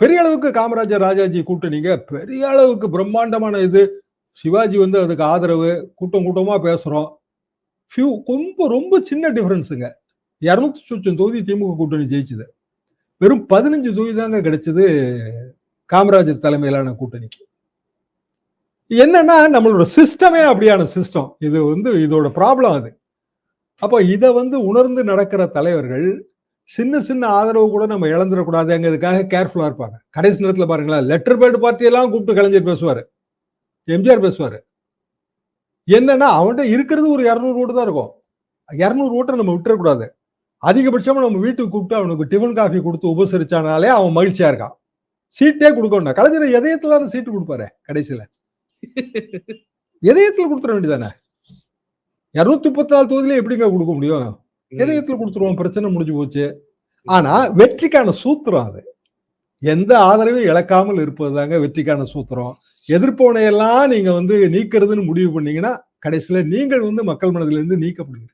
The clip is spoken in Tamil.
பெரிய அளவுக்கு காமராஜர் ராஜாஜி கூட்டணிங்க பெரிய அளவுக்கு பிரம்மாண்டமான இது. சிவாஜி வந்து அதுக்கு ஆதரவு, கூட்டம் கூட்டமா பேசுறோம். ரொம்ப ரொம்ப சின்ன டிஃபரன்ஸுங்க. 200 சொச்சம் தொகுதி திமுக கூட்டணி ஜெயிச்சது. வெறும் 15 தொகுதி தாங்க கிடைச்சது காமராஜர் தலைமையிலான கூட்டணிக்கு. என்னன்னா நம்மளோட சிஸ்டமே அப்படியான சிஸ்டம். இது வந்து இதோட ப்ராப்ளம் அது. அப்போ இதை வந்து உணர்ந்து நடக்கிற தலைவர்கள் சின்ன சின்ன ஆதரவு கூட நம்ம இழந்துடக்கூடாதுங்கிறதுக்காக கேர்ஃபுல்லா இருப்பாங்க. கடைசி நேரத்தில் பாருங்களேன், லெட்டர் பேட் பார்ட்டியெல்லாம் கூப்பிட்டு கலைஞர் பேசுவாரு, எம்ஜிஆர் பேசுவாரு. என்னன்னா அவன்கிட்ட இருக்கிறது ஒரு 200 ஓட்டு தான் இருக்கும். 200 ஓட்டை நம்ம விட்டுறக்கூடாது. அதிகபட்சமா நம்ம வீட்டுக்கு கூப்பிட்டு அவனுக்கு டிஃபன் காஃபி கொடுத்து உபசரிச்சானாலே அவன் மகிழ்ச்சியா இருக்கான். சீட்டே கொடுக்கணும். கலைஞர் இதயத்துல சீட்டு கொடுப்பாரு. கடைசியில இதயத்துல கொடுத்துட வேண்டியதானே. 234 தொகுதியில எப்படிங்க கொடுக்க முடியும்? இதயத்துல கொடுத்துருவோம், பிரச்சனை முடிஞ்சு போச்சு. ஆனா வெற்றிக்கான சூத்திரம் அது. எந்த ஆதரவையும் இழக்காமல் இருப்பதுதாங்க வெற்றிக்கான சூத்திரம். எதிர்ப்போனையெல்லாம் நீங்க வந்து நீக்கிறதுன்னு முடிவு பண்ணீங்கன்னா கடைசியில நீங்கள் வந்து மக்கள் மனதிலிருந்து நீக்கப்படுவீங்க.